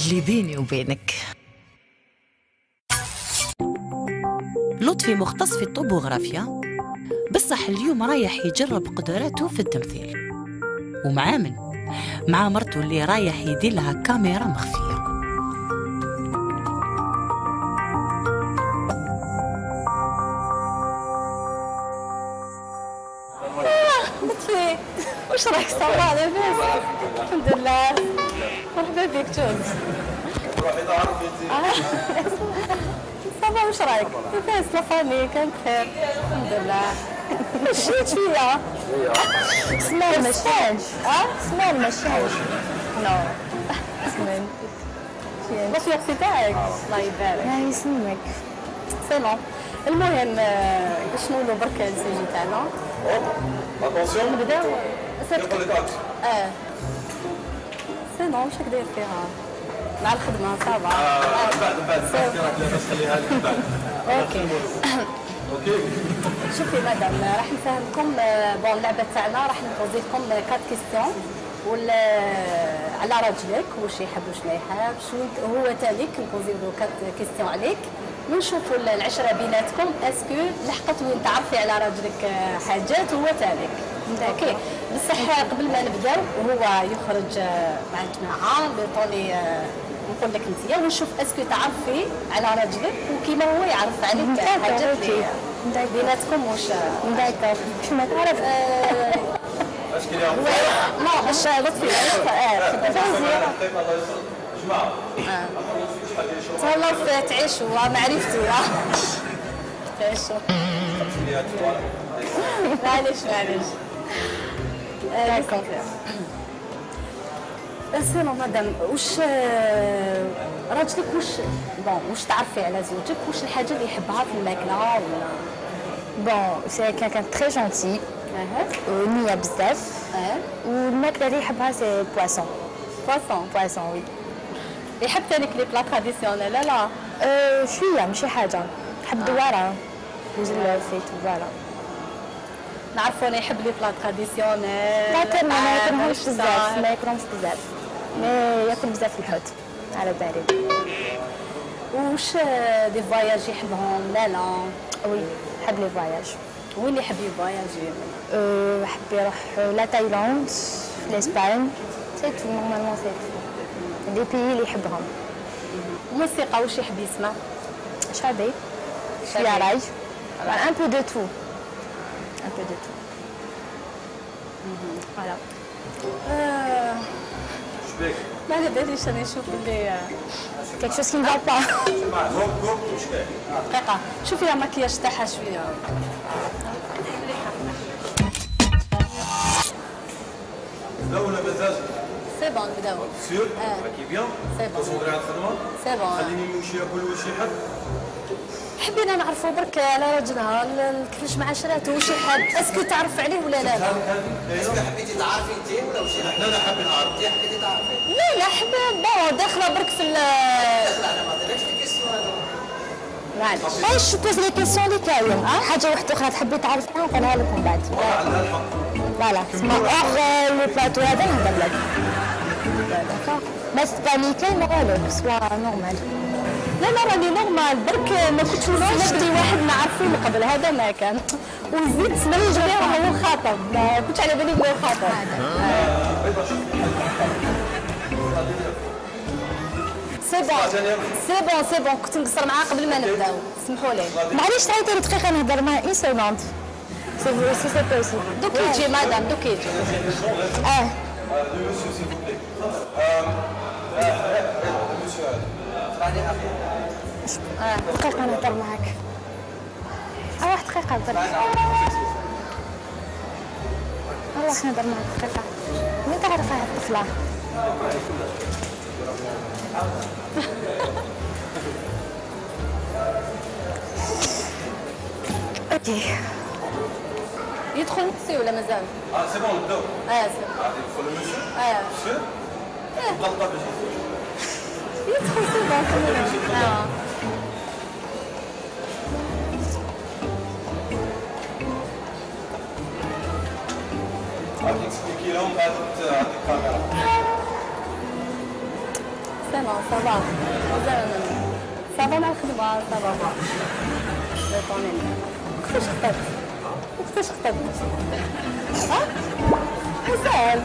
اللي بيني وبينك. لطفي مختص في الطوبوغرافيا، بصح اليوم رايح يجرب قدراته في التمثيل، ومعاه من مع مرته اللي رايح يدير لها كاميرا مخفية. لطفي واش راك صافا لاباس؟ الحمد لله. مرحبا بك جوز. صافا واش رايك؟ لاباس لافامي كان بخير الحمد لله. مشيت فيا سمان مشان سمان مشان نو سمان باش يا تاعك الله يبارك الله يسلمك سي بون. المهم باش نولوا برك السيجي تاعنا. اتونسيون نبداو سي بون واش راك داير فيها مع الخدمه صافا بعد بس خليها لك بعد. اوكي شوفي مدام راح نفهمكم بون اللعبه تاعنا راح نبوزي لكم 4 كيستيون على راجلك واش يحب واش ما يحبش هو تاليك نبوزي له 4 كيستيون عليك ونشوفوا العشره بيناتكم اسكو لحقت وين تعرفي على راجلك حاجات هو تاليك. اوكي بصح قبل ما نبداو هو يخرج مع الجماعه بيعطوني نقول لك انت ونشوف اسكو تعرفي على راجلك وكيما هو يعرف عليك حاجات اللي بيناتكم واش دايكور باش ما تعرف لا باش لطفي تهلاو تعيشوا معرفتي تعيشوا معليش دايكور. سيرو مدام واش راجلك واش تعرفي على زوجك واش الحاجه اللي يحبها في الماكله ولا بون سي كان تري جونتي نيه بزاف والماكله اللي يحبها سي بواسون وي. يحب ثاني لي بلا تراديسيونيل لا شويه ماشي حاجه نحب دواره وزل فيت فوالا نعرفو انا يحب لي بلا تراديسيونيل ما ياكلهمش بزاف مي ياكل بزاف الحوت على بالي. واش دي فواياج يحبهم لا وي يحب لي فواياج. وين يحب يفواياجي؟ يحب يروح لا تايلاند في الاسبان سي تو نورمالمون سي تو دي بيي اللي يحبهم. موسيقى واش يحب يسمع؟ شعبي شويه راي ان بو دو تو فوالا. ما على باليش انا نشوف اللي كيك شوز كي نفا با. دقيقه شوفي لا ماكياج تاعها شويه. بداو ولا مازال؟ سي بون بداو. سيور راكي بيان؟ سي بون. تصوري على الخدمه؟ سي بون. خليني نمشي ناكل واش يحب. حبينا نعرفوا برك على راجلها كيفاش معاشراته واش يحب اسكو تعرف عليه ولا لا؟ اسكو حبيتي تعرفي انت ولا واش يحب؟ لا حابين نعرف. انت حبيتي تعرفي؟ لا حب بون داخله برك في لا ما درتش في كيسيون هذا. معليش علاش بوز لي كيسيون اللي كاين حاجه واحده اخرى تحبي تعرفيها نقولها لك من بعد. عندها الحق. فوالا تسمى اوغ لو بلاطو هذا نهضر لك. ما تبانيكي ما والو سوا نورمال. لا راني نورمال برك ما كنتش نشتي واحد نعرفو من قبل هذا ما كان وزيد سمعت جميع هو خاطب ما كنتش على بالي بلي خاطب. سي بون كنت نقصر معاه قبل ما نبداو سمحوا لي. معليش تعيطي لي دقيقه نهضر معاه اون سيكوند سي بوسيبل. دوك يجي مدام دوك يجي. دقيقة نهضر معاك. واحد دقيقة برك. والله نهضر معاك دقيقة. من تعرف هاد الطفلة؟ اوكي. يدخل سي ولا مازال؟ سي بون نبداو. سي. غادي يدخل المسيو؟ مسيو؟ غلطة باش يدخل سي بون. غادي تسبيكي لهم هاد الكاميرا. سي نو صافا مازال صافا مع الخدمة صافا لا طوني وقتاش خطبت مازال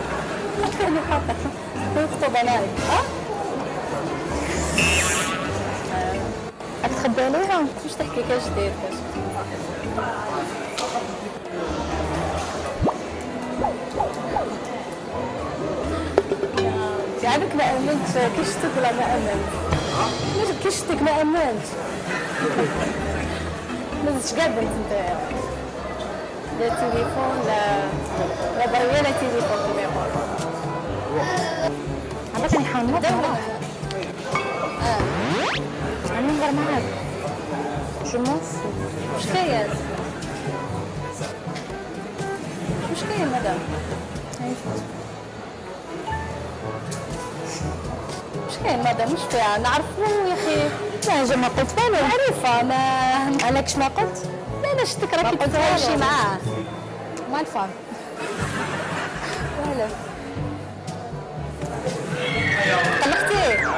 كاني خاطر نخطب انا راك تخبي عليها؟ واش تحكي كاش دير كاش عندك ما امنتش كي شفتك ولا ما امنت علاش كي شفتك ما امنتش ما زدتش كاع بنت نتايا لا تليفون لا بريا لا تليفون كيما يقولوا عرفت راني حنوض راني نهضر معاك جو مونفو واش كاين مدام واش كاين مدام واش فيها نعرفو يا اخي لا جا ما قلت والو معروفه ما انا كش ما قلت لا لا شفتك راكي تتعايشي معاه ما نفهم والو طلقتيه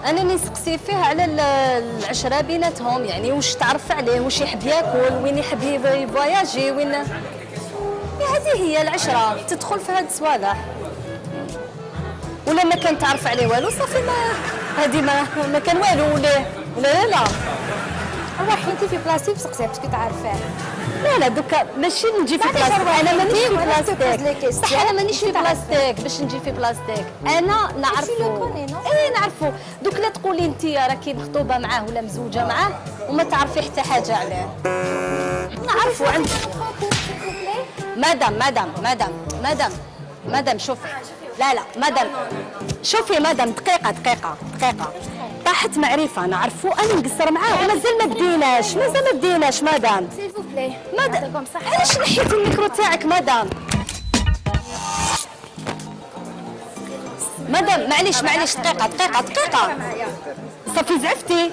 انا نسقسي فيه على العشره بيناتهم يعني واش تعرف عليه واش يحب ياكل وين يحب يفواياجي وين هذه هي العشره تدخل في هاد الصوالح ولا ما كان تعرف عليه والو صافي ما هذه ما كان والو ولا لا روحي انت في بلاصتي وسقسي باسكو تعرفيه لا دوكا ماشي نجي في بلاصتك انا مانيش في بلاصتك صح انا مانيش في بلاصتك باش نجي في بلاصتك انا نعرفو نعرفو دوك لا تقولي انت راكي مخطوبه معاه ولا مزوجه معاه وما تعرفي حتى حاجه عليه نعرفو عند مدام شوفي لا مدام شوفي مدام دقيقه طاحت معرفه نعرفو انا نقصر معاه ومازال ما بديناش مدام سيل فو بلاي مدام علاش نحيتي الميكرو تاعك مدام معليش دقيقه صافي زعفتي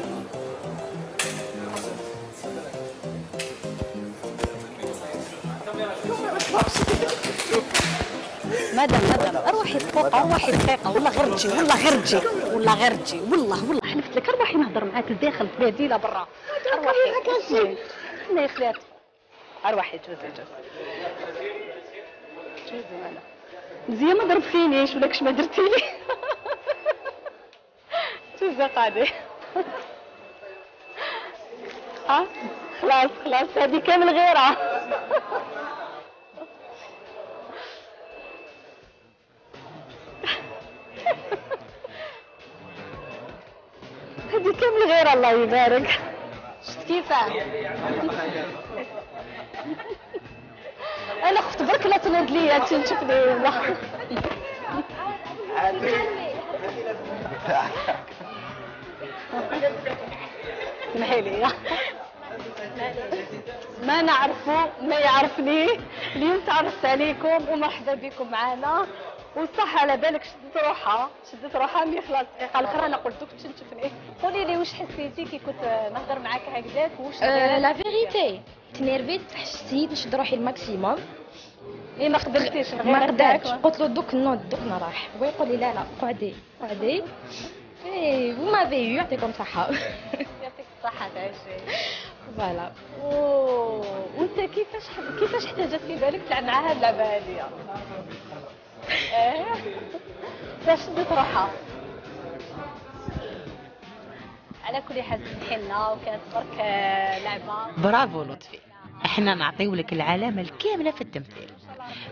مدام اروحي دقيقه والله غير تجي والله حلفت لك اروحي نهضر معاك لداخل في بلادي لا برا اروحي انا يا خلات اروحي جوزي انا مزيان ما ضربتينيش ولا كش ما درتي لي جوزي قاعده خلاص هذه كامل غيرها هذه كامل غير الله يبارك شفت كيفاه انا خفت برك لا تنوض ليا تشوفني والله سمحي لي ما نعرفو ما يعرفني اليوم تعرفت عليكم ومرحبا بكم معنا وصح على بالك شدت روحها مي خلاص الدقيقه الاخرى انا قلت لك تشوفني قولي لي واش حسيتي كي كنت نهضر معاك هكذاك واش لا فيغيتي تنيرفيت حسيت نشد روحي الماكسيموم ما قدرتيش ما قدرتش قلت له دوك راح هو يقول لي لا قعدي اي وما في يعطيكم صحه يعطيك الصحه تعيشي فوالا وانت كيفاش احتاجت في بالك تلعب مع هاد اللعبه هاديه باش شدت روحها على كل حال سمحي لنا وكانت برك لعبه برافو لطفي، احنا نعطيو لك العلامه الكامله في التمثيل.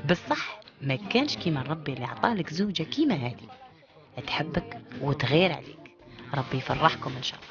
بصح ما كانش كيما ربي اللي عطالك زوجه كيما هذه تحبك وتغير عليك. ربي يفرحكم ان شاء الله.